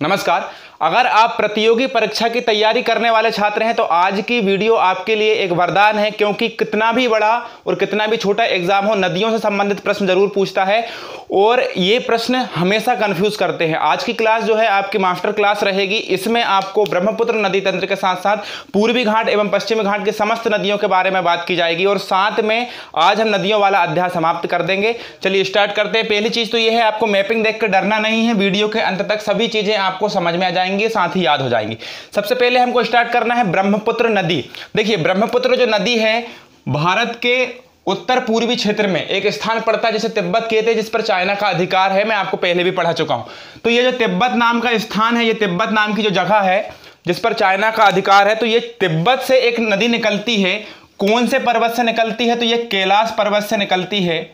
नमस्कार। अगर आप प्रतियोगी परीक्षा की तैयारी करने वाले छात्र हैं तो आज की वीडियो आपके लिए एक वरदान है, क्योंकि कितना भी बड़ा और कितना भी छोटा एग्जाम हो, नदियों से संबंधित प्रश्न जरूर पूछता है और ये प्रश्न हमेशा कंफ्यूज करते हैं। आज की क्लास जो है आपकी मास्टर क्लास रहेगी। इसमें आपको ब्रह्मपुत्र नदी तंत्र के साथ साथ पूर्वी घाट एवं पश्चिमी घाट की समस्त नदियों के बारे में बात की जाएगी और साथ में आज हम नदियों वाला अध्याय समाप्त कर देंगे। चलिए स्टार्ट करते हैं। पहली चीज तो यह है, आपको मैपिंग देख कर डरना नहीं है। वीडियो के अंत तक सभी चीजें आपको समझ में आ जाएंगी, साथ ही याद हो जाएंगी। सबसे पहले हमको स्टार्ट करना है ब्रह्मपुत्र नदी। देखिए, ब्रह्मपुत्र जो नदी है भारत के उत्तर पूर्वी क्षेत्र में एक स्थान पड़ता है जिसे तिब्बत कहते हैं, जिस पर चाइना का अधिकार है। मैं आपको पहले भी पढ़ा चुका हूं। तो ये जो तिब्बत नाम का स्थान है, ये तिब्बत नाम की जो जगह है जिस पर चाइना का अधिकार है, तो ये तिब्बत से एक नदी निकलती है। कौन से पर्वत से निकलती है? तो ये कैलाश पर्वत से निकलती है।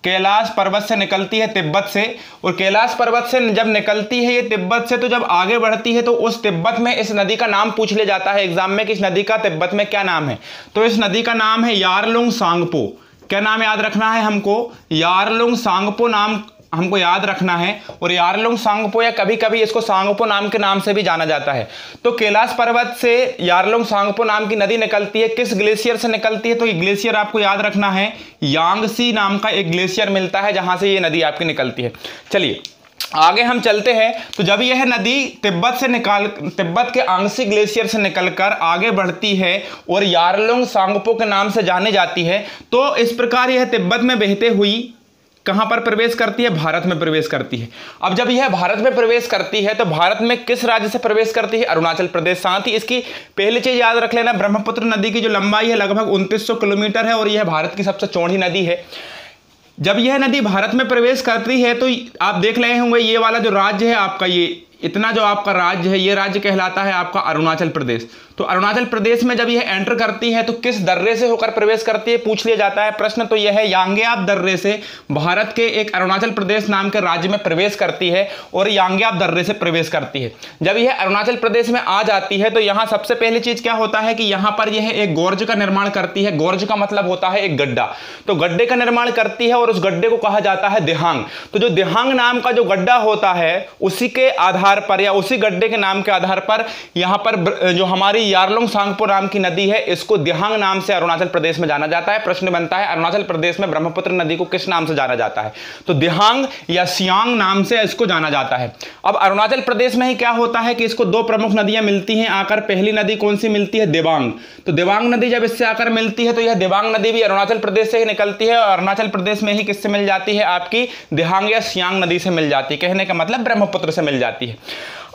कैलाश पर्वत से निकलती है तिब्बत से। और कैलाश पर्वत से जब निकलती है ये तिब्बत से, तो जब आगे बढ़ती है तो उस तिब्बत में इस नदी का नाम पूछ लिया जाता है एग्जाम में कि इस नदी का तिब्बत में क्या नाम है। तो इस नदी का नाम है यारलुंग सांगपो। क्या नाम याद रखना है हमको? यारलुंग सांगपो नाम हमको याद रखना है। और यारलुंग सांगपो या कभी कभी इसको सांगपो नाम के नाम से भी जाना जाता है। तो कैलाश पर्वत से यारलुंग सांगपो नाम की नदी निकलती है। किस ग्लेशियर से निकलती है? तो ये ग्लेशियर आपको याद रखना है, यांगसी नाम का एक ग्लेशियर मिलता है जहां से ये नदी आपकी निकलती है। चलिए आगे हम चलते हैं। तो जब यह नदी तिब्बत के यांगसी ग्लेशियर से निकलकर आगे बढ़ती है और यारलुंग सांगपो के नाम से जाने जाती है, तो इस प्रकार यह तिब्बत में बहते हुई कहां पर प्रवेश करती है? भारत में प्रवेश करती है। अब जब यह भारत में प्रवेश करती है तो भारत में किस राज्य से प्रवेश करती है? अरुणाचल प्रदेश। साथ ही इसकी पहली चीज याद रख लेना, ब्रह्मपुत्र नदी की जो लंबाई है लगभग 2900 किलोमीटर है और यह भारत की सबसे चौड़ी नदी है। जब यह नदी भारत में प्रवेश करती है तो आप देख रहे होंगे ये वाला जो राज्य है आपका, ये इतना जो आपका राज्य है, ये राज्य कहलाता है आपका अरुणाचल प्रदेश। तो अरुणाचल प्रदेश में जब यह एंटर करती है तो किस दर्रे से होकर प्रवेश करती है पूछ लिया जाता है प्रश्न। तो यह है यांग्याप दर्रे से भारत के एक अरुणाचल प्रदेश नाम के राज्य में प्रवेश करती है और यांग्याप दर्रे से प्रवेश करती है। जब यह अरुणाचल प्रदेश में आ जाती है तो यहां सबसे पहली चीज क्या होता है कि यहां पर यह एक गोर्ज का निर्माण करती है। गोर्ज का मतलब होता है एक गड्ढा। तो गड्ढे का निर्माण करती है और उस गड्ढे को कहा जाता है दिहांग। तो जो दिहांग नाम का जो गड्ढा होता है उसी के आधार पर या उसी गड्ढे के नाम के आधार पर यहां पर जो हमारी यारलुंग सांगपो नाम की नदी है इसको दिहांग नाम से अरुणाचल प्रदेश में जाना जाता है। प्रश्न बनता है अरुणाचल प्रदेश में ब्रह्मपुत्र नदी को किस नाम से जाना जाता है? तो दिहांग या सियांग नाम से इसको जाना जाता है। अब अरुणाचल प्रदेश में ही क्या होता है कि इसको दो प्रमुख नदियां मिलती हैं आकर। पहली नदी कौन सी मिलती है? देवांग। तो देवांग नदी जब इससे आकर मिलती है तो यह देवांग नदी भी अरुणाचल प्रदेश से ही निकलती है और अरुणाचल प्रदेश में ही किससे मिल जाती है? आपकी दिहांग या सियांग नदी से मिल जाती है। कहने का मतलब ब्रह्मपुत्र से मिल जाती है।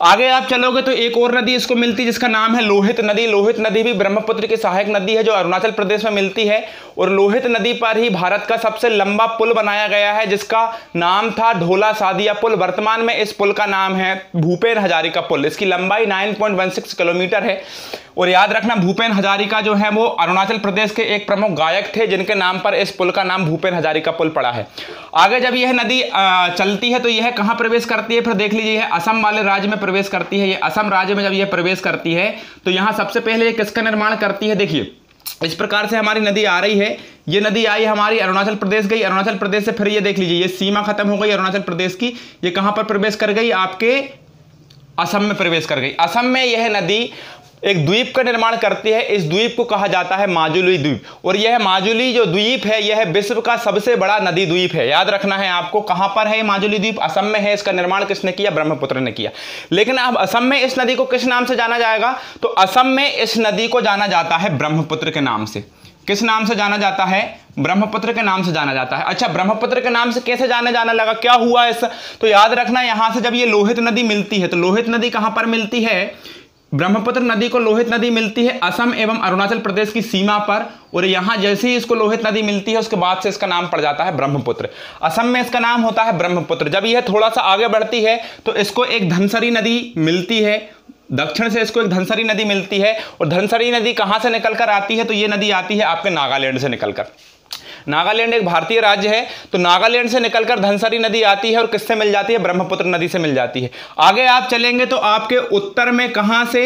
आगे आप चलोगे तो एक और नदी इसको मिलती है जिसका नाम है लोहित नदी। लोहित नदी भी ब्रह्मपुत्र की सहायक नदी है जो अरुणाचल प्रदेश में मिलती है और लोहित नदी पर ही भारत का सबसे लंबा पुल बनाया गया है जिसका नाम था ढोला सादिया पुल। वर्तमान में इस पुल का नाम है भूपेन हजारिका पुल। इसकी लंबाई 9.16 किलोमीटर है। और याद रखना, भूपेन हजारिका जो है वो अरुणाचल प्रदेश के एक प्रमुख गायक थे जिनके नाम पर इस पुल का नाम भूपेन हजारिका पुल पड़ा है। आगे जब यह नदी चलती है तो यह कहां प्रवेश करती है? फिर देख लीजिए, यह असम वाले राज्य में प्रवेश करती है। ये असम राज्य में जब यह प्रवेश करती है तो यहां सबसे पहले ये किसका निर्माण करती है? देखिए इस प्रकार से हमारी नदी आ रही है। ये नदी आई हमारी अरुणाचल प्रदेश गई, अरुणाचल प्रदेश से फिर ये देख लीजिए ये सीमा खत्म हो गई अरुणाचल प्रदेश की। ये कहां पर प्रवेश कर गई? आपके असम में प्रवेश कर गई। असम में यह नदी एक द्वीप का निर्माण करती है। इस द्वीप को कहा जाता है माजुली द्वीप और यह माजुली जो द्वीप है यह विश्व का सबसे बड़ा नदी द्वीप है। याद रखना है आपको, कहां पर है माजुली द्वीप? असम में है। इसका निर्माण किसने किया? ब्रह्मपुत्र ने किया। लेकिन अब असम में इस नदी को किस नाम से जाना जाएगा? तो असम में इस नदी को जाना जाता है ब्रह्मपुत्र के नाम से। किस नाम से जाना जाता है? ब्रह्मपुत्र के नाम से जाना जाता है। अच्छा, ब्रह्मपुत्र के नाम से कैसे जाना लगा? क्या हुआ ऐसा? तो याद रखना, यहां से जब ये लोहित नदी मिलती है तो लोहित नदी कहां पर मिलती है? ब्रह्मपुत्र नदी को लोहित नदी मिलती है असम एवं अरुणाचल प्रदेश की सीमा पर और यहां जैसे ही इसको लोहित नदी मिलती है उसके बाद से इसका नाम पड़ जाता है ब्रह्मपुत्र। असम में इसका नाम होता है ब्रह्मपुत्र। जब यह थोड़ा सा आगे बढ़ती है तो इसको एक धनसरी नदी मिलती है। दक्षिण से इसको एक धनसरी नदी मिलती है और धनसरी नदी कहां से निकलकर आती है? तो यह नदी आती है आपके नागालैंड से निकलकर। नागालैंड एक भारतीय राज्य है तो नागालैंड से निकलकर धनसरी नदी आती है और किससे मिल जाती है? ब्रह्मपुत्र नदी से मिल जाती है। आगे आप चलेंगे तो आपके उत्तर में कहां से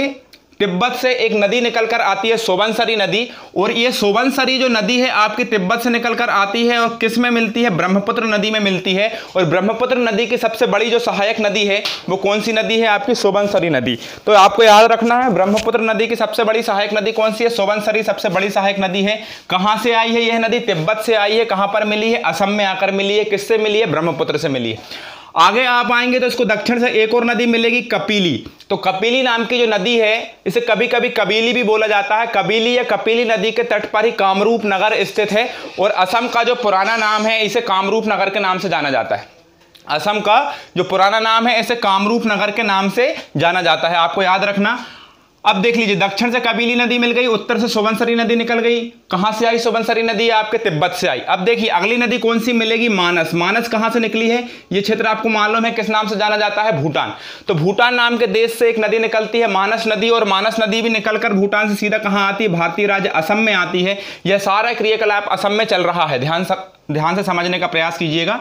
तिब्बत से एक नदी निकलकर आती है सोबनसरी नदी, और ये सोबनसरी जो नदी है आपकी तिब्बत से निकलकर आती है और किस में मिलती है, ब्रह्मपुत्र नदी में मिलती है। और ब्रह्मपुत्र नदी की सबसे बड़ी जो सहायक नदी है वो कौन सी नदी है, आपकी सोबनसरी नदी। तो आपको याद रखना है ब्रह्मपुत्र नदी की सबसे बड़ी सहायक नदी कौन सी है, सोबनसरी सबसे बड़ी सहायक नदी है। कहां से आई है यह नदी, तिब्बत से आई है। कहां पर मिली है, असम में आकर मिली है। किससे मिली है, ब्रह्मपुत्र से मिली है। आगे आप आएंगे तो इसको दक्षिण से एक और नदी मिलेगी, कपिली। तो कपिली नाम की जो नदी है इसे कभी कभी कबीली भी बोला जाता है। कबीली या कपिली नदी के तट पर ही कामरूप नगर स्थित है, और असम का जो पुराना नाम है इसे कामरूप नगर के नाम से जाना जाता है। असम का जो पुराना नाम है इसे कामरूप नगर के नाम से जाना जाता है, आपको याद रखना। अब देख लीजिए, दक्षिण से कबीली नदी मिल गई, उत्तर से सोबनसरी नदी निकल गई। कहां से आई सोबनसरी नदी, आपके तिब्बत से आई। अब देखिए अगली नदी कौन सी मिलेगी, मानस। मानस कहां से निकली है, यह क्षेत्र आपको मालूम है किस नाम से जाना जाता है, भूटान। तो भूटान नाम के देश से एक नदी निकलती है, मानस नदी, और मानस नदी भी निकलकर भूटान से सीधा कहां आती है, भारतीय राज्य असम में आती है। यह सारा क्रियाकलाप असम में चल रहा है, ध्यान से समझने का प्रयास कीजिएगा।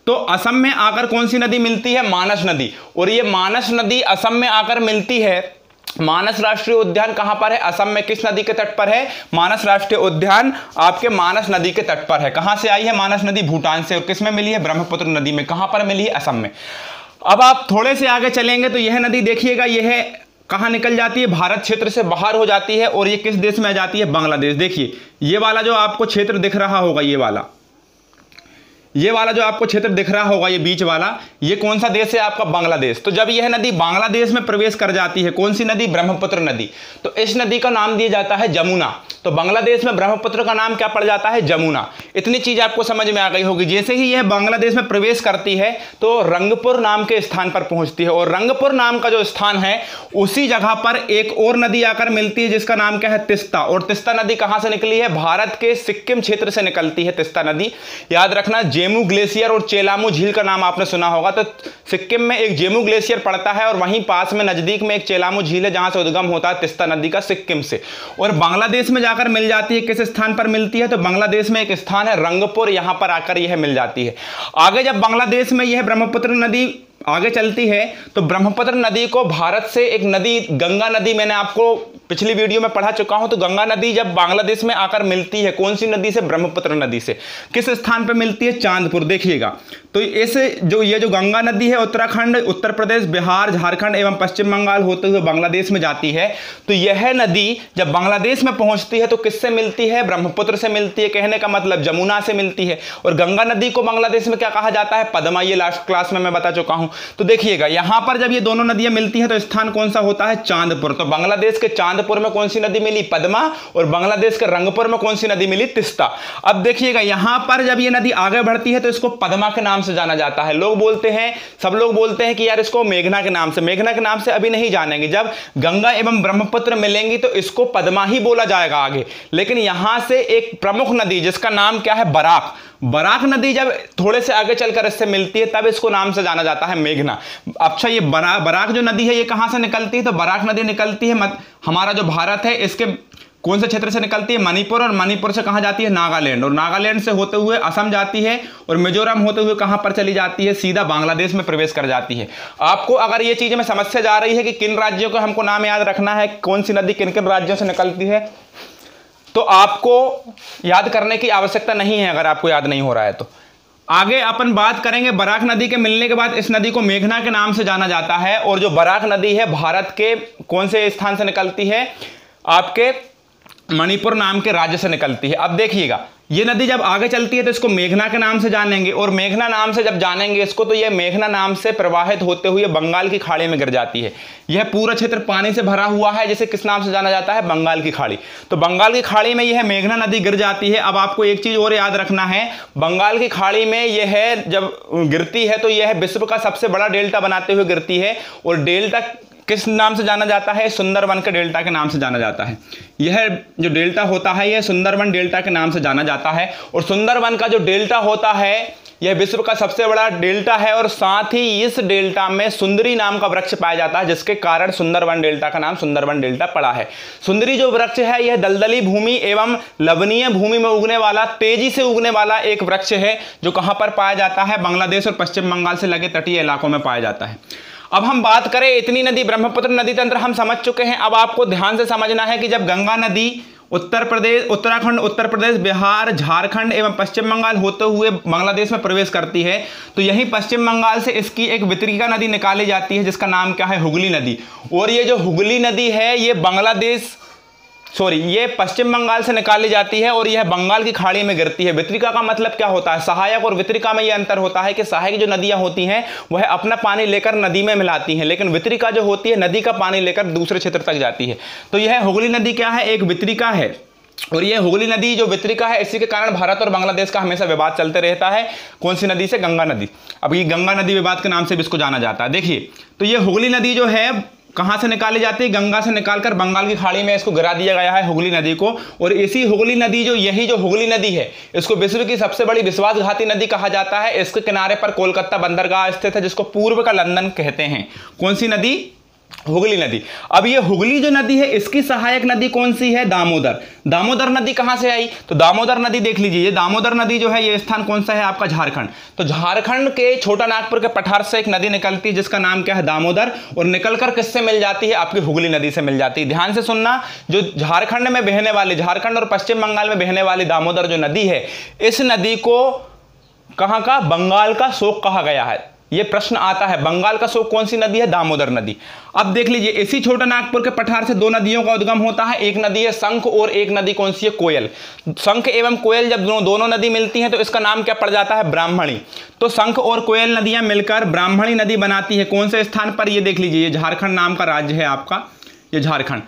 तो असम में आकर कौन सी नदी मिलती है, मानस नदी, और यह मानस नदी असम में आकर मिलती है। मानस राष्ट्रीय उद्यान कहां पर है, असम में किस नदी के तट पर है, मानस राष्ट्रीय उद्यान आपके मानस नदी के तट पर है। कहां से आई है मानस नदी, भूटान से, और किस में मिली है, ब्रह्मपुत्र नदी में। कहां पर मिली है, असम में। अब आप थोड़े से आगे चलेंगे तो यह नदी देखिएगा, यह कहां निकल जाती है, भारत क्षेत्र से बाहर हो जाती है, और ये किस देश में आ जाती है, बांग्लादेश। देखिए ये वाला जो आपको क्षेत्र दिख रहा होगा, ये वाला जो आपको क्षेत्र दिख रहा होगा, ये बीच वाला, ये कौन सा देश है, आपका बांग्लादेश। तो जब यह नदी बांग्लादेश में प्रवेश कर जाती है, कौन सी नदी, ब्रह्मपुत्र नदी, तो इस नदी का नाम दिया जाता है जमुना। तो बांग्लादेश में ब्रह्मपुत्र का नाम क्या पड़ जाता है, जमुना। इतनी चीज आपको समझ में आ गई होगी। जैसे ही यह बांग्लादेश में प्रवेश करती है तो रंगपुर नाम के स्थान पर पहुंचती है, और रंगपुर नाम का जो स्थान है उसी जगह पर एक और नदी आकर मिलती है जिसका नाम क्या है, तिस्ता। और तिस्ता नदी कहां से निकली है, भारत के सिक्किम क्षेत्र से निकलती है तिस्ता नदी। याद रखना, जेमू ग्लेशियर और चेलामू झील का नाम आपने सुना होगा। तो सिक्किम में एक जेमू ग्लेशियर पड़ता है, और वहीं पास में नजदीक में एक चेलामू झील है जहां से उद्गम होता है तिस्ता नदी का, सिक्किम से। और बांग्लादेश में जाकर मिल जाती है, किस स्थान पर मिलती है, तो बांग्लादेश में एक स्थान है रंगपुर, यहां पर आकर यह मिल जाती है। आगे जब बांग्लादेश में यह ब्रह्मपुत्र नदी आगे चलती है तो ब्रह्मपुत्र नदी को भारत से एक नदी, गंगा नदी, मैंने आपको पिछली वीडियो में पढ़ा चुका हूं। तो गंगा नदी जब बांग्लादेश में आकर मिलती है, कौन सी नदी से, ब्रह्मपुत्र नदी से। किस स्थान पर मिलती है, चांदपुर। देखिएगा तो ये जो गंगा नदी है उत्तराखंड, उत्तर प्रदेश, बिहार, झारखंड एवं पश्चिम बंगाल होते हुए बांग्लादेश में जाती है। तो यह नदी जब बांग्लादेश में पहुंचती है तो किससे मिलती है, ब्रह्मपुत्र से मिलती है। कहने का मतलब जमुना से मिलती है। और गंगा नदी को बांग्लादेश में क्या कहा जाता है, पद्मा। ये लास्ट क्लास में मैं बता चुका हूं। तो देखिएगा यहां पर जब ये दोनों नदियां मिलती हैं तो स्थान कौन सा होता है, चांदपुर। तो बांग्लादेश के चांदपुर में कौन सी नदी मिली, पद्मा, और बांग्लादेश के रंगपुर में कौन सी नदी मिली, तिस्ता। अब देखिएगा यहां पर जब ये नदी आगे बढ़ती है तो इसको पद्मा के नाम से जाना जाता है। सब लोग बोलते हैं कि यार इसको मेघना के नाम से अभी नहीं जानेंगे। जब गंगा एवं ब्रह्मपुत्र मिलेंगी तो इसको पद्मा ही बोला जाएगा आगे। लेकिन यहां से एक प्रमुख नदी जिसका नाम क्या है, बराक नदी जब थोड़े से आगे चलकर इससे मिलती है तब इसको नाम से जाना जाता है मेघना। अच्छा, ये बराक जो नदी है ये कहां से निकलती है, तो बराक नदी निकलती है हमारा जो भारत है इसके कौन से क्षेत्र से निकलती है, मणिपुर। और मणिपुर से कहां जाती है, नागालैंड। और नागालैंड से होते हुए असम जाती है, और मिजोरम होते हुए कहां पर चली जाती है, सीधा बांग्लादेश में प्रवेश कर जाती है। आपको अगर ये चीज में समस्या जा रही है कि किन राज्यों को हमको नाम याद रखना है, कौन सी नदी किन किन राज्यों से निकलती है, तो आपको याद करने की आवश्यकता नहीं है अगर आपको याद नहीं हो रहा है तो। आगे अपन बात करेंगे बराक नदी के मिलने के बाद इस नदी को मेघना के नाम से जाना जाता है। और जो बराक नदी है भारत के कौन से स्थान से निकलती है, आपके मणिपुर नाम के राज्य से निकलती है। अब देखिएगा ये नदी जब आगे चलती है तो इसको मेघना के नाम से जानेंगे, और मेघना नाम से जब जानेंगे इसको तो यह मेघना नाम से प्रवाहित होते हुए बंगाल की खाड़ी में गिर जाती है। यह पूरा क्षेत्र पानी से भरा हुआ है, जिसे किस नाम से जाना जाता है, बंगाल की खाड़ी। तो बंगाल की खाड़ी में यह मेघना नदी गिर जाती है। अब आपको एक चीज और याद रखना है, बंगाल की खाड़ी में यह जब गिरती है तो यह विश्व का सबसे बड़ा डेल्टा बनाते हुए गिरती है। और डेल्टा किस नाम से जाना जाता है, सुंदरवन के डेल्टा के नाम से जाना जाता है। यह जो डेल्टा होता है यह सुंदरवन डेल्टा के नाम से जाना जाता है। और सुंदरवन का जो डेल्टा होता है यह विश्व का सबसे बड़ा डेल्टा है, और साथ ही इस डेल्टा में सुंदरी नाम का वृक्ष पाया जाता है, जिसके कारण सुंदरवन डेल्टा का नाम सुंदरवन डेल्टा पड़ा है। सुंदरी जो वृक्ष है यह दलदली भूमि एवं लवणीय भूमि में उगने वाला, तेजी से उगने वाला एक वृक्ष है, जो कहां पर पाया जाता है, बांग्लादेश और पश्चिम बंगाल से लगे तटीय इलाकों में पाया जाता है। अब हम बात करें इतनी नदी, ब्रह्मपुत्र नदी तंत्र हम समझ चुके हैं। अब आपको ध्यान से समझना है कि जब गंगा नदी उत्तर प्रदेश, उत्तराखंड, उत्तर प्रदेश, बिहार, झारखंड एवं पश्चिम बंगाल होते हुए बांग्लादेश में प्रवेश करती है, तो यही पश्चिम बंगाल से इसकी एक वितरिका नदी निकाली जाती है जिसका नाम क्या है, हुगली नदी। और ये जो हुगली नदी है ये पश्चिम बंगाल से निकाली जाती है और यह बंगाल की खाड़ी में गिरती है। वितरिका का मतलब क्या होता है, सहायक और वितरिका में यह अंतर होता है कि सहायक जो नदियां होती हैं वह अपना पानी लेकर नदी में मिलाती हैं, लेकिन वितरिका जो होती है नदी का पानी लेकर दूसरे क्षेत्र तक जाती है। तो यह हुगली नदी क्या है, एक वितरिका है। और यह हुगली नदी जो वितरिका है, इसी के कारण भारत और बांग्लादेश का हमेशा विवाद चलते रहता है। कौन सी नदी से, गंगा नदी। अब ये गंगा नदी विवाद के नाम से भी इसको जाना जाता है। देखिए, तो ये हुगली नदी जो है कहां से निकाली जाती है, गंगा से निकालकर बंगाल की खाड़ी में इसको गिरा दिया गया है हुगली नदी को। और इसी हुगली नदी यही जो हुगली नदी है, इसको विश्व की सबसे बड़ी विश्वासघाती नदी कहा जाता है। इसके किनारे पर कोलकाता बंदरगाह स्थित है जिसको पूर्व का लंदन कहते हैं। कौन सी नदी, हुगली नदी। अब ये हुगली जो नदी है इसकी सहायक नदी कौन सी है, दामोदर। दामोदर नदी कहां से आई, तो दामोदर नदी देख लीजिए, ये दामोदर नदी जो है ये स्थान कौन सा है आपका, झारखंड। तो झारखंड के छोटा नागपुर के पठार से एक नदी निकलती है जिसका नाम क्या है, दामोदर। और निकलकर किससे मिल जाती है, आपकी हुगली नदी से मिल जाती है। ध्यान से सुनना, जो झारखंड में बहने वाली, झारखंड और पश्चिम बंगाल में बहने वाली दामोदर जो नदी है, इस नदी को कहां का, बंगाल का शोक कहा गया है। ये प्रश्न आता है, बंगाल का शोक कौन सी नदी है, दामोदर नदी। अब देख लीजिए, इसी छोटा नागपुर के पठार से दो नदियों का उद्गम होता है। एक नदी है शंख और एक नदी कौन सी है, कोयल। शंख एवं कोयल जब दोनों नदी मिलती हैं तो इसका नाम क्या पड़ जाता है, ब्राह्मणी। तो शंख और कोयल नदियां मिलकर ब्राह्मणी नदी बनाती है। कौन से स्थान पर, ये देख लीजिए, ये झारखंड नाम का राज्य है आपका, ये झारखंड।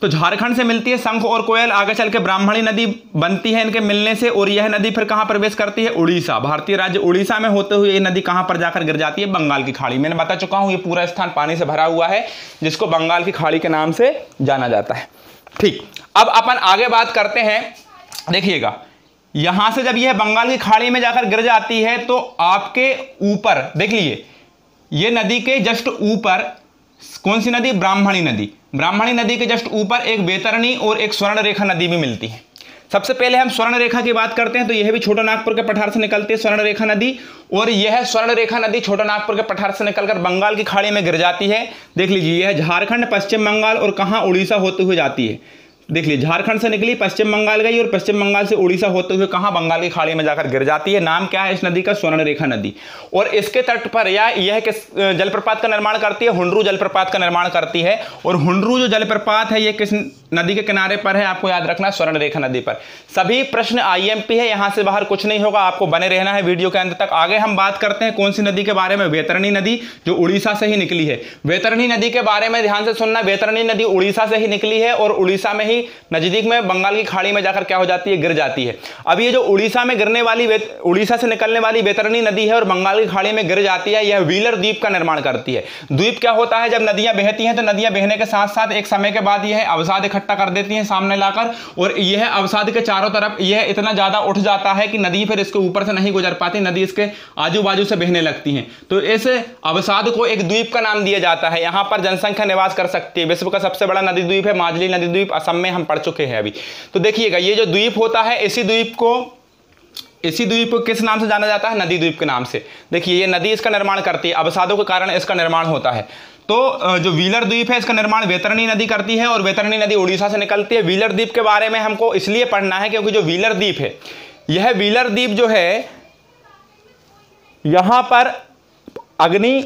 तो झारखंड से मिलती है शंख और कोयल, आगे चल के ब्राह्मणी नदी बनती है इनके मिलने से। और यह नदी फिर कहां प्रवेश करती है, उड़ीसा। भारतीय राज्य उड़ीसा में होते हुए ये नदी कहां पर जाकर गिर जाती है, बंगाल की खाड़ी। मैंने बता चुका हूं ये पूरा स्थान पानी से भरा हुआ है जिसको बंगाल की खाड़ी के नाम से जाना जाता है। ठीक, अब अपन आगे बात करते हैं। देखिएगा, यहां से जब यह बंगाल की खाड़ी में जाकर गिर जाती है तो आपके ऊपर देख लीजिए, ये नदी के जस्ट ऊपर कौन सी नदी, ब्राह्मणी नदी। ब्राह्मणी नदी के जस्ट ऊपर एक बैतरणी और एक स्वर्ण रेखा नदी भी मिलती है। सबसे पहले हम स्वर्ण रेखा की बात करते हैं, तो यह भी छोटा नागपुर के पठार से निकलती है स्वर्ण रेखा नदी। और यह स्वर्ण रेखा नदी छोटा नागपुर के पठार से निकलकर बंगाल की खाड़ी में गिर जाती है। देख लीजिए, यह झारखंड, पश्चिम बंगाल और कहां, उड़ीसा होते हुए जाती है। देख लीजिए, झारखंड से निकली, पश्चिम बंगाल गई और पश्चिम बंगाल से उड़ीसा होते हुए कहां, बंगाल की खाड़ी में जाकर गिर जाती है। नाम क्या है इस नदी का, स्वर्ण रेखा नदी। और इसके तट पर यह किस जलप्रपात का निर्माण करती है, हुंडरू जलप्रपात का निर्माण करती है। और हुंडरू जो जलप्रपात है ये किस नदी के किनारे पर है, आपको याद रखना है, स्वर्ण रेखा नदी पर। सभी प्रश्न आईएमपी है, यहां से बाहर कुछ नहीं होगा, आपको बने रहना है वीडियो के अंत तक। आगे हम बात करते हैं कौन सी नदी के बारे में, वैतरणी नदी, जो उड़ीसा से ही निकली है। वैतरणी नदी के बारे में ध्यान से सुनना, वैतरणी नदी उड़ीसा से ही निकली है और उड़ीसा में ही नजदीक में बंगाल की खाड़ी में जाकर क्या हो जाती है, गिर जाती है। अब ये जो उड़ीसा में गिरने वाली, उड़ीसा से निकलने वाली वैतरणी नदी है और बंगाल की खाड़ी में गिर जाती है, यह व्हीलर द्वीप का निर्माण करती है। द्वीप क्या होता है, जब नदियां बहती हैं तो नदियां बहने के साथ साथ एक समय के बाद यह अवसाद इकट्ठा कर देती हैं सामने लाकर, और यह अवसाद के चारों तरफ यह इतना ज्यादा उठ जाता है कि नदी फिर इसके ऊपर से नहीं गुजर पाती, नदी इसके आजू बाजू से बहने लगती है। तो इस अवसाद को एक द्वीप का नाम दिया जाता है। यहां पर जनसंख्या निवास कर सकती है। विश्व का सबसे बड़ा नदी द्वीप है माजली नदी द्वीप, असम में हम पढ़ चुके हैं अभी। तो देखिएगा, ये जो द्वीप होता है, इसी द्वीप को किस नाम से जाना जाता है, नदी द्वीप के नाम से। देखिए, ये नदी इसका निर्माण करती है, अवसादों के कारण इसका निर्माण होता है। तो जो व्हीलर द्वीप है इसका निर्माण वैतरणी नदी करती है और वैतरणी नदी उड़ीसा से निकलती है। व्हीलर द्वीप के बारे में हमको इसलिए पढ़ना है क्योंकि जो व्हीलर द्वीप है, यह व्हीलर द्वीप जो है, यहां पर अग्नि,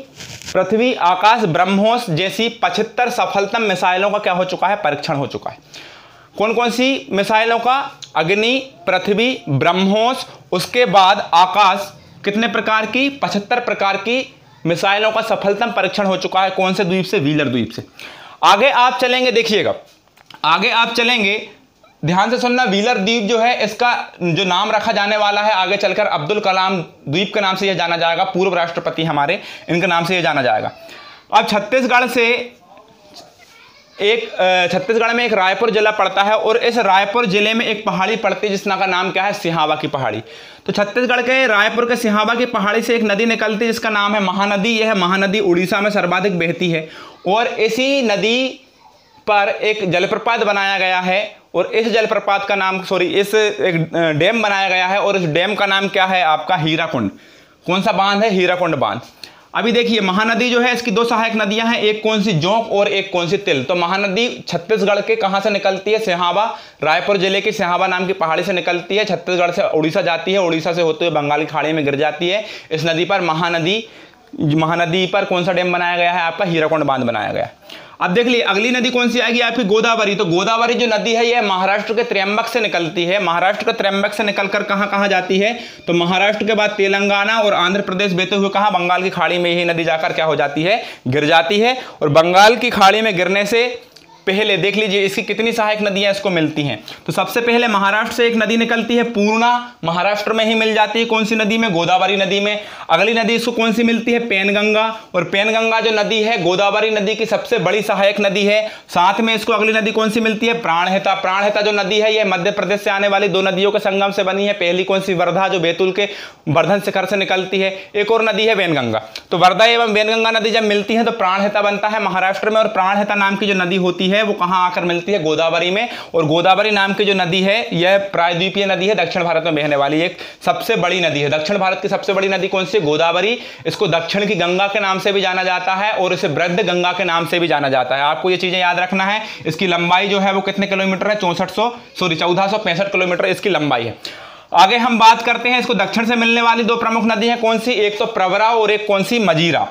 पृथ्वी, आकाश, ब्रह्मोस जैसी 75 सफलतम मिसाइलों का क्या हो चुका है, परीक्षण हो चुका है। कौन कौन सी मिसाइलों का, अग्नि, पृथ्वी, ब्रह्मोस, उसके बाद आकाश, कितने प्रकार की, 75 प्रकार की मिसाइलों का सफलतम परीक्षण हो चुका है। कौन से द्वीप से, व्हीलर द्वीप से। आगे आप चलेंगे, देखिएगा, आगे आप चलेंगे, ध्यान से सुनना। व्हीलर द्वीप जो है, इसका जो नाम रखा जाने वाला है आगे चलकर, अब्दुल कलाम द्वीप के नाम से यह जाना जाएगा। पूर्व राष्ट्रपति हमारे, इनके नाम से यह जाना जाएगा। अब छत्तीसगढ़ में एक रायपुर जिला पड़ता है और इस रायपुर जिले में एक पहाड़ी पड़ती है जिसका नाम क्या है, सिहावा की पहाड़ी। तो छत्तीसगढ़ के रायपुर के सिहावा की पहाड़ी से एक नदी निकलती है जिसका नाम है महानदी। यह महानदी उड़ीसा में सर्वाधिक बहती है और इसी नदी पर एक जलप्रपात बनाया गया है और इस जलप्रपात का नाम, इस एक डैम बनाया गया है और इस डैम का नाम क्या है आपका, हीराकुंड। कौन सा बांध है, हीराकुंड बांध। अभी देखिए महानदी जो है इसकी दो सहायक नदियां हैं, एक कौन सी, जोंक और एक कौन सी, तिल। तो महानदी छत्तीसगढ़ के कहां से निकलती है, सिहावा, रायपुर जिले की सिहावा नाम की पहाड़ी से निकलती है, छत्तीसगढ़ से उड़ीसा जाती है, उड़ीसा से होते हुए बंगाल की खाड़ी में गिर जाती है। इस नदी पर महानदी पर कौन सा डैम बनाया गया है, आपका हीराकुंड बांध बनाया गया है। अब देख लिए अगली नदी कौन सी आएगी आपकी, गोदावरी। तो गोदावरी जो नदी है यह महाराष्ट्र के त्र्यंबक से निकलती है, महाराष्ट्र के त्र्यंबक से निकलकर कहां कहां जाती है, तो महाराष्ट्र के बाद तेलंगाना और आंध्र प्रदेश बेते हुए कहां, बंगाल की खाड़ी में यही नदी जाकर क्या हो जाती है, गिर जाती है। और बंगाल की खाड़ी में गिरने से पहले देख लीजिए इसकी कितनी सहायक नदियां इसको मिलती हैं। तो सबसे पहले महाराष्ट्र से एक नदी निकलती है, पूर्णा, महाराष्ट्र में ही मिल जाती है, कौन सी नदी में, गोदावरी नदी में। अगली नदी इसको कौन सी मिलती है, पेनगंगा। और पेनगंगा जो नदी है गोदावरी नदी की सबसे बड़ी सहायक नदी है। साथ में इसको अगली नदी कौन सी मिलती है, प्राणहिता। प्राणहिता जो नदी है यह मध्य प्रदेश से आने वाली दो नदियों के संगम से बनी है। पहली कौन सी, वर्धा, जो बैतूल के वर्धन शिखर से निकलती है। एक और नदी है वैनगंगा। तो वर्धा एवं वैनगंगा नदी जब मिलती है तो प्राणहिता बनता है महाराष्ट्र में। और प्राणहिता नाम की जो नदी होती है वो कहां आकर मिलती है, गोदावरी में। और गोदावरी नाम की जो नदी है यह प्रायद्वीपीय नदी है, दक्षिण भारत में बहने वाली एक सबसे बड़ी नदी है। दक्षिण भारत की सबसे बड़ी नदी कौन सी, गोदावरी। इसको दक्षिण की गंगा के नाम से भी जाना जाता है और इसे वृद्ध गंगा के नाम से भी जाना जाता है। आपको ये चीजें याद रखना है। इसकी लंबाई जो है वो कितने किलोमीटर है, 1465 किलोमीटर इसकी लंबाई है। आगे हम बात करते हैं इसको दक्षिण से मिलने वाली दो प्रमुख नदी है कौन सी, एक तो प्रवरा और एक कौन सी, मजीरा।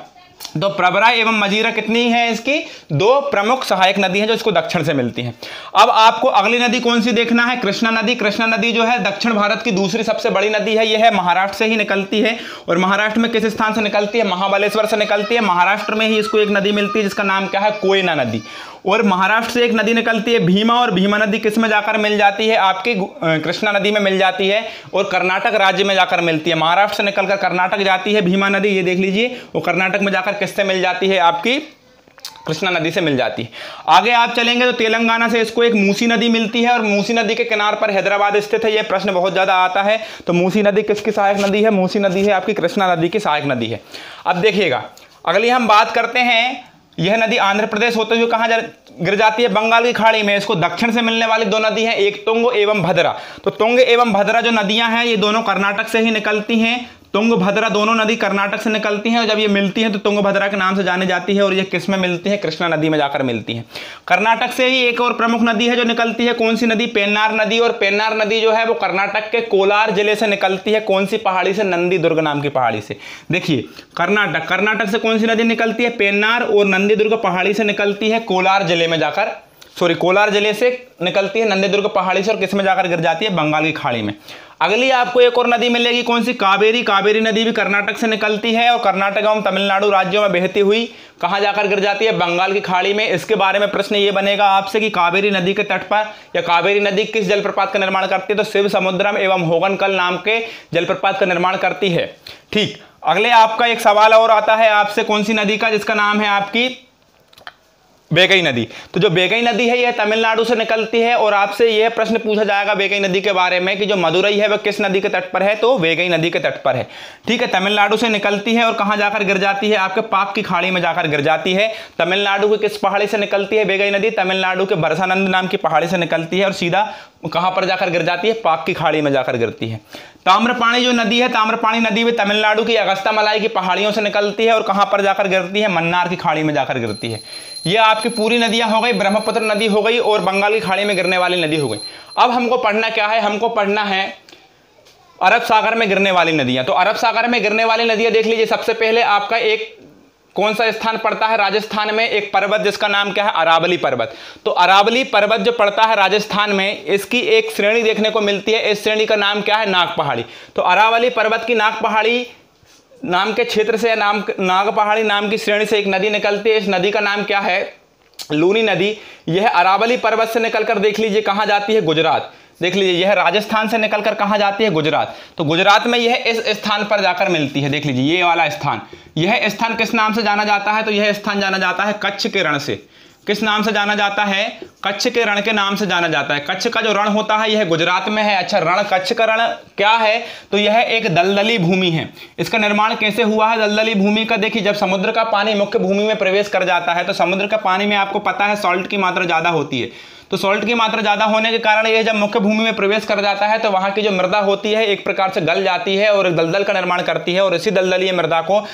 तो प्रवरा एवं मजीरा कितनी है, इसकी दो प्रमुख सहायक नदी हैं जो इसको दक्षिण से मिलती हैं। अब आपको अगली नदी कौन सी देखना है, कृष्णा नदी। कृष्णा नदी जो है दक्षिण भारत की दूसरी सबसे बड़ी नदी है। यह है महाराष्ट्र से ही निकलती है। और महाराष्ट्र में किस स्थान से निकलती है, महाबलेश्वर से निकलती है। महाराष्ट्र में ही इसको एक नदी मिलती है जिसका नाम क्या है, कोयना नदी। और महाराष्ट्र से एक नदी निकलती है भीमा, और भीमा नदी किस में जाकर मिल जाती है, आपकी कृष्णा नदी में मिल जाती है और कर्नाटक राज्य में जाकर मिलती है। महाराष्ट्र से निकलकर कर्नाटक जाती है भीमा नदी, ये देख लीजिए। वो कर्नाटक में जाकर किससे मिल जाती है, आपकी कृष्णा नदी से मिल जाती है। आगे आप चलेंगे तो तेलंगाना से इसको एक मूसी नदी मिलती है और मूसी नदी के किनार पर हैदराबाद स्थित है। यह प्रश्न बहुत ज्यादा आता है। तो मूसी नदी किसकी सहायक नदी है, मूसी नदी है आपकी कृष्णा नदी की सहायक नदी है। अब देखिएगा अगली हम बात करते हैं, यह नदी आंध्र प्रदेश होते हुए कहां गिर जाती है, बंगाल की खाड़ी में। इसको दक्षिण से मिलने वाली दो नदी हैं, एक तुंग एवं भद्रा। तो तुंग एवं भद्रा जो नदियां हैं ये दोनों कर्नाटक से ही निकलती हैं। तुंग भद्रा दोनों नदी कर्नाटक से निकलती हैं और जब ये मिलती हैं तो तुंग भद्रा के नाम से जानी जाती है। और ये किस में मिलती है, कृष्णा नदी में जाकर मिलती है। कर्नाटक से ही एक और प्रमुख नदी है जो निकलती है, कौन सी नदी, पेन्नार नदी। और पेन्नार नदी जो है वो कर्नाटक के कोलार जिले से निकलती है, कौन सी पहाड़ी से, नंदी दुर्ग नाम की पहाड़ी से। देखिए कर्नाटक से कौन सी नदी निकलती है, पेन्नार, और नंदी दुर्ग पहाड़ी से निकलती है कोलार जिले में जाकर, कोलार जिले से निकलती है नंदी दुर्ग पहाड़ी से और किस में जाकर गिर जाती है, बंगाल की खाड़ी में। अगली आपको एक और नदी मिलेगी, कौन सी, कावेरी। कावेरी नदी भी कर्नाटक से निकलती है और कर्नाटक एवं तमिलनाडु राज्यों में बहती हुई कहां जाकर गिर जाती है, बंगाल की खाड़ी में। इसके बारे में प्रश्न ये बनेगा आपसे कि कावेरी नदी के तट पर या कावेरी नदी किस जलप्रपात का निर्माण करती है, तो शिव समुद्रम एवं होगनकल नाम के जलप्रपात का निर्माण करती है। ठीक, अगले आपका एक सवाल और आता है आपसे कौन सी नदी का, जिसका नाम है आपकी बेगई नदी। तो जो बेगई नदी है यह तमिलनाडु से निकलती है और आपसे यह प्रश्न पूछा जाएगा बेगई नदी के बारे में कि जो मदुरई है वह किस नदी के तट पर है, तो बेगई नदी के तट पर है। ठीक है, तमिलनाडु से निकलती है और कहां जाकर गिर जाती है, आपके पाक की खाड़ी में जाकर गिर जाती है। तमिलनाडु की किस पहाड़ी से निकलती है बेगई नदी, तमिलनाडु के बरसानंद नाम की पहाड़ी से निकलती है और सीधा कहां पर जाकर गिर जाती है, पाक की खाड़ी में जाकर गिरती है। ताम्रपाणी जो नदी है, ताम्रपाणी नदी भी तमिलनाडु की अगस्त्यामलाई की पहाड़ियों से निकलती है और कहां पर जाकर गिरती है, मन्नार की खाड़ी में जाकर गिरती है। ये आपकी पूरी नदियां हो गई, ब्रह्मपुत्र नदी हो गई और बंगाल की खाड़ी में गिरने वाली नदी हो गई। अब हमको पढ़ना क्या है, हमको पढ़ना है अरब सागर में गिरने वाली नदियां। तो अरब सागर में गिरने वाली नदियां देख लीजिए। सबसे पहले आपका एक कौन सा स्थान पड़ता है, राजस्थान में एक पर्वत जिसका नाम क्या है, अरावली पर्वत। तो अरावली पर्वत जो पड़ता है राजस्थान में, इसकी एक श्रेणी देखने को मिलती है। इस श्रेणी का नाम क्या है, नाग पहाड़ी। तो अरावली पर्वत की नाग पहाड़ी नाम के क्षेत्र से नाग पहाड़ी नाम की श्रेणी से एक नदी निकलती है। इस नदी का नाम क्या है, लूनी नदी। यह अरावली पर्वत से निकलकर देख लीजिए कहां जाती है, गुजरात। देख लीजिए यह राजस्थान से निकलकर कहां जाती है, गुजरात। तो गुजरात में यह इस स्थान पर जाकर मिलती है। देख लीजिए ये वाला स्थान, यह स्थान किस नाम से जाना जाता है, तो यह स्थान जाना जाता है कच्छ के रण से। किस नाम से जाना जाता है, कच्छ के रण के नाम से जाना जाता है। कच्छ का जो रण होता है यह गुजरात में है। अच्छा, रण, कच्छ का रण क्या है, तो यह एक दलदली भूमि है। इसका निर्माण कैसे हुआ है दलदली भूमि का, देखिए जब समुद्र का पानी मुख्य भूमि में प्रवेश कर जाता है तो समुद्र का पानी में आपको पता है सॉल्ट की मात्रा ज्यादा होती है। तो सॉल्ट की मात्रा ज्यादा होने के कारण यह जब मुख्य भूमि में प्रवेश कर जाता है तो वहां की जो मृदा होती है एक प्रकार से गल जाती है और एक दलदल का निर्माण करती है और इसी दलदलीय मृदा को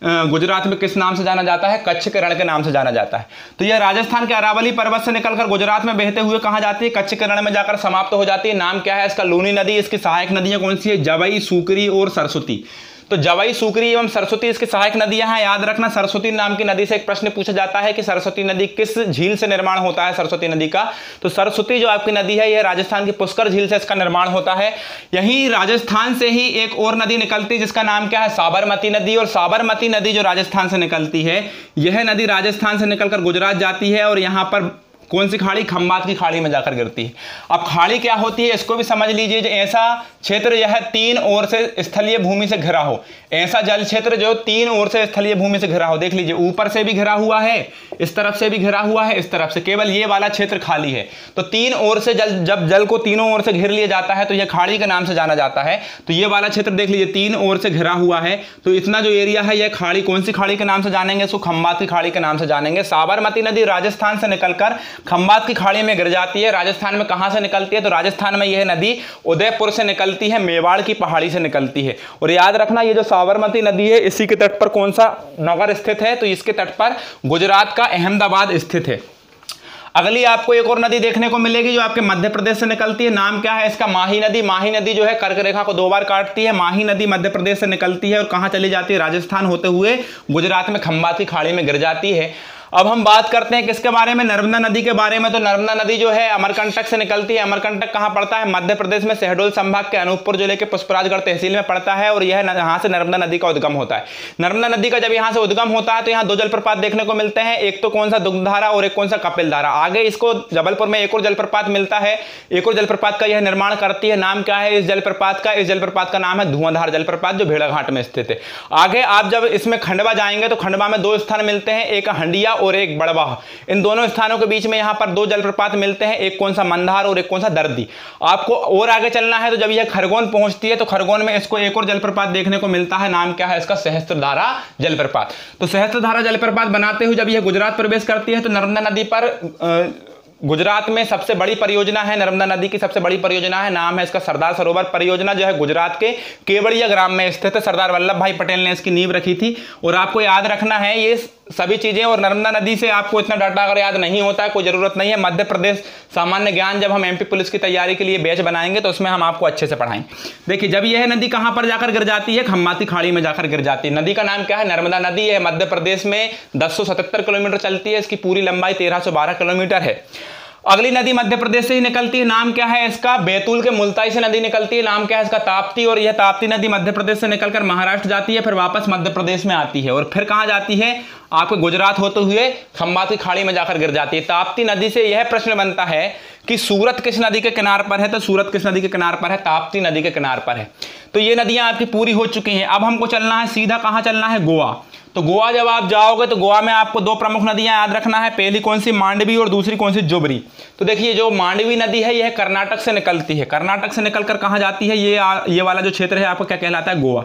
गुजरात में किस नाम से जाना जाता है? कच्छ के रण के नाम से जाना जाता है। तो यह राजस्थान के अरावली पर्वत से निकलकर गुजरात में बहते हुए कहाँ जाती है? कच्छ के रण में जाकर समाप्त हो जाती है। नाम क्या है इसका? लूनी नदी। इसकी सहायक नदियां कौन सी है? जवई, सूकरी और सरस्वती। तो जवई, सूकरी एवं सरस्वती इसकी सहायक नदियां हैं। याद रखना, सरस्वती नाम की नदी से एक प्रश्न पूछा जाता है कि सरस्वती नदी किस झील से निर्माण होता है? सरस्वती नदी का, तो सरस्वती जो आपकी नदी है यह राजस्थान की पुष्कर झील से इसका निर्माण होता है। यहीं राजस्थान से ही एक और नदी निकलती है जिसका नाम क्या है? साबरमती नदी। और साबरमती नदी जो राजस्थान से निकलती है, यह नदी राजस्थान से निकलकर गुजरात जाती है और यहां पर कौन सी खाड़ी? खंबात की खाड़ी में जाकर गिरती है। अब खाड़ी क्या होती है इसको भी समझ लीजिए। जो ऐसा क्षेत्र यह तीन ओर से स्थलीय भूमि से घिरा हो, ऐसा जल क्षेत्र जो तीन ओर से स्थलीय भूमि से घिरा हो। देख लीजिए, ऊपर से भी घिरा हुआ है, इस तरफ से भी घिरा हुआ है, इस तरफ से, केवल ये वाला क्षेत्र खाली है। तो तीन ओर से जब जल को तीनों ओर से घिर लिया जाता है तो यह खाड़ी के नाम से जाना जाता है। तो ये वाला क्षेत्र देख लीजिए, तीन ओर से घिरा हुआ है, तो इतना जो एरिया है यह खाड़ी, कौन सी खाड़ी के नाम से जानेंगे? इसको खंबात की खाड़ी के नाम से जानेंगे। साबरमती नदी राजस्थान से निकलकर खंबात की खाड़ी में गिर जाती है। राजस्थान में कहां से निकलती है? तो राजस्थान में यह नदी उदयपुर से निकलती है, मेवाड़ की पहाड़ी से निकलती है। और याद रखना, ये जो साबरमती नदी है इसी के तट पर कौन सा नगर स्थित है? तो इसके तट पर गुजरात का अहमदाबाद स्थित है। अगली आपको एक और नदी देखने को मिलेगी जो आपके मध्य प्रदेश से निकलती है। नाम क्या है इसका? माही नदी। माही नदी जो है कर्क रेखा को 2 बार काटती है। माही नदी मध्य प्रदेश से निकलती है और कहां चली जाती है? राजस्थान होते हुए गुजरात में खंबात की खाड़ी में गिर जाती है। अब हम बात करते हैं किसके बारे में? नर्मदा नदी के बारे में। तो नर्मदा नदी जो है अमरकंटक से निकलती है। अमरकंटक कहां पड़ता है? मध्य प्रदेश में शहडोल संभाग के अनूपपुर जिले के पुष्पराजगढ़ तहसील में पड़ता है और यह यहां से नर्मदा नदी का उद्गम होता है। नर्मदा नदी का जब यहां से उद्गम होता है तो यहां 2 जलप्रपात देखने को मिलते हैं। एक तो कौन सा? दुग्धधारा और एक कौन सा? कपिलधारा। आगे इसको जबलपुर में एक और जलप्रपात मिलता है, एक और जलप्रपात का यह निर्माण करती है। नाम क्या है इस जलप्रपात का? इस जलप्रपात का नाम है धुआंधार जलप्रपात, जो भेड़ाघाट में स्थित है। आगे आप जब इसमें खंडवा जाएंगे तो खंडवा में 2 स्थान मिलते हैं, एक हंडिया और एक बड़वा। इन दोनों स्थानों के बीच में यहां पर 2 जलप्रपात मिलते हैं, एक कौन सा? मंदार और एक कौन सा? दर्दी। आपको और आगे चलना है तो जब यह खरगोन पहुंचती है तो खरगोन में इसको एक और जलप्रपात देखने को मिलता है। नाम क्या है इसका? सहस्त्रधारा जलप्रपात। तो सहस्त्रधारा जलप्रपात बनाते हुए जब यह गुजरात प्रवेश करती है तो नर्मदा नदी पर गुजरात में सबसे बड़ी परियोजना है, नर्मदा नदी की सबसे बड़ी परियोजना है, नाम है इसका सरदार सरोवर परियोजना, जो है गुजरात के केवड़िया ग्राम में स्थित है। सरदार वल्लभ भाई पटेल ने इसकी नींव रखी थी। और आपको याद रखना है ये सभी चीजें, और नर्मदा नदी से आपको इतना डाटा अगर याद नहीं होता है कोई जरूरत नहीं है। मध्य प्रदेश सामान्य ज्ञान जब हम एमपी पुलिस की तैयारी के लिए बैच बनाएंगे तो उसमें हम आपको अच्छे से पढ़ाएंगे। देखिए, जब यह नदी कहां पर जाकर गिर जाती है? खंबाती खाड़ी में जाकर गिर जाती है। नदी का नाम क्या है? नर्मदा नदी है। मध्य प्रदेश में 1077 किलोमीटर चलती है, इसकी पूरी लंबाई 1312 किलोमीटर है। अगली नदी मध्य प्रदेश से ही निकलती है, नाम क्या है इसका? बैतूल के मुल्ताई से नदी निकलती है, नाम क्या है इसका? ताप्ती। और यह ताप्ती नदी मध्य प्रदेश से निकलकर महाराष्ट्र जाती है, फिर वापस मध्य प्रदेश में आती है और फिर कहां जाती है? आपको गुजरात होते हुए खंबात की खाड़ी में जाकर गिर जाती है। ताप्ती नदी से यह प्रश्न बनता है कि सूरत किस नदी के किनार पर है? तो सूरत किस नदी के किनार पर है? ताप्ती नदी के किनार पर है। तो ये नदियां आपकी पूरी हो चुकी हैं। अब हमको चलना है सीधा, कहां चलना है? गोवा। तो गोवा जब आप जाओगे तो गोवा में आपको 2 प्रमुख नदियां याद रखना है। पहली कौन सी? मांडवी, और दूसरी कौन सी? जोबरी। तो देखिए, जो मांडवी नदी है यह कर्नाटक से निकलती है। कर्नाटक से निकलकर कहां जाती है? ये वाला जो क्षेत्र है आपको क्या कहलाता है? गोवा।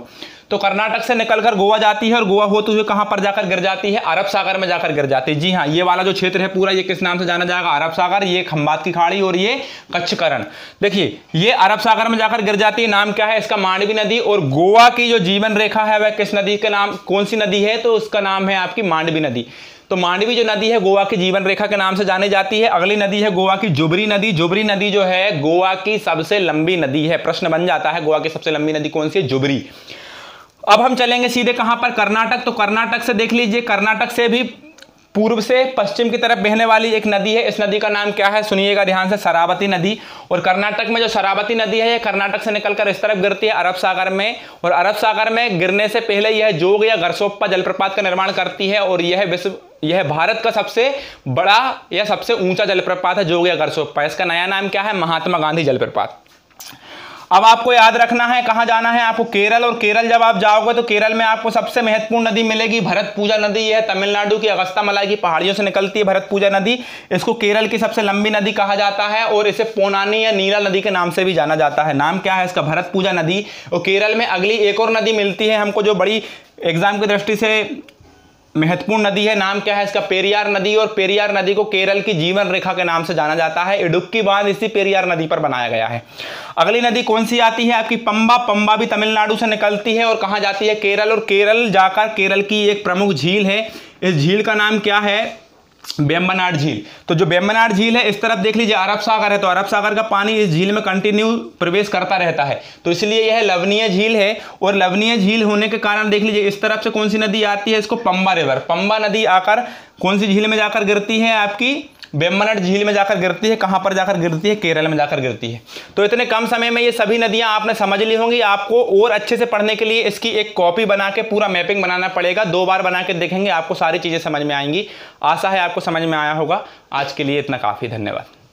तो कर्नाटक से निकलकर गोवा जाती है और गोवा होते हुए कहां पर जाकर गिर जाती है? अरब सागर में जाकर गिर जाती है। जी हाँ, ये वाला जो क्षेत्र है पूरा, ये किस नाम से जाना जाएगा? अरब सागर। ये खंबात की खाड़ी और ये कच्छ करण। देखिए, ये अरब सागर में जाकर गिर जाती है, नाम क्या है इसका? मांडवी नदी। और गोवा की जो जीवन रेखा है वह किस नदी के नाम, कौन सी नदी है? तो उसका नाम है आपकी मांडवी नदी। तो मांडवी जो नदी है गोवा की जीवन रेखा के नाम से जानी जाती है। अगली नदी है गोवा की जोबरी नदी। जोबरी नदी जो है गोवा की सबसे लंबी नदी है। प्रश्न बन जाता है गोवा की सबसे लंबी नदी कौन सी है? जोबरी। अब हम चलेंगे सीधे कहां पर? कर्नाटक। तो कर्नाटक से देख लीजिए, कर्नाटक से भी पूर्व से पश्चिम की तरफ बहने वाली एक नदी है। इस नदी का नाम क्या है? सुनिएगा ध्यान से, शरावती नदी। और कर्नाटक में जो शरावती नदी है, यह कर्नाटक से निकलकर इस तरफ गिरती है अरब सागर में, और अरब सागर में गिरने से पहले यह जोग या गरसोप्पा जलप्रपात का निर्माण करती है। और यह भारत का सबसे बड़ा या सबसे ऊंचा जलप्रपात है, जोग या गरसोप्पा। इसका नया नाम क्या है? महात्मा गांधी जलप्रपात। अब आपको याद रखना है कहां जाना है आपको? केरल। और केरल जब आप जाओगे तो केरल में आपको सबसे महत्वपूर्ण नदी मिलेगी भरतपूजा नदी। यह तमिलनाडु की अगस्त्यामलाई की पहाड़ियों से निकलती है भरतपूजा नदी। इसको केरल की सबसे लंबी नदी कहा जाता है और इसे पोनानी या नीला नदी के नाम से भी जाना जाता है। नाम क्या है इसका? भरतपूजा नदी। और केरल में अगली एक और नदी मिलती है हमको, जो बड़ी एग्जाम की दृष्टि से महत्वपूर्ण नदी है, नाम क्या है इसका, पेरियार नदी। और पेरियार नदी को केरल की जीवन रेखा के नाम से जाना जाता है। इडुक्की बांध इसी पेरियार नदी पर बनाया गया है। अगली नदी कौन सी आती है आपकी, पंबा। पंबा भी तमिलनाडु से निकलती है और कहाँ जाती है, केरल। और केरल जाकर केरल की एक प्रमुख झील है, इस झील का नाम क्या है, वेम्बनाड झील। तो जो वेम्बनाड झील है, इस तरफ देख लीजिए अरब सागर है, तो अरब सागर का पानी इस झील में कंटिन्यू प्रवेश करता रहता है, तो इसलिए यह लवणीय झील है। और लवणीय झील होने के कारण देख लीजिए इस तरफ से कौन सी नदी आती है, इसको पंबा रिवर। पंबा नदी आकर कौन सी झील में जाकर गिरती है आपकी, वेम्बनाड झील में जाकर गिरती है। कहां पर जाकर गिरती है, केरल में जाकर गिरती है। तो इतने कम समय में ये सभी नदियां आपने समझ ली होंगी। आपको और अच्छे से पढ़ने के लिए इसकी एक कॉपी बना के पूरा मैपिंग बनाना पड़ेगा। 2 बार बना के देखेंगे, आपको सारी चीजें समझ में आएंगी। आशा है आपको समझ में आया होगा। आज के लिए इतना काफी, धन्यवाद।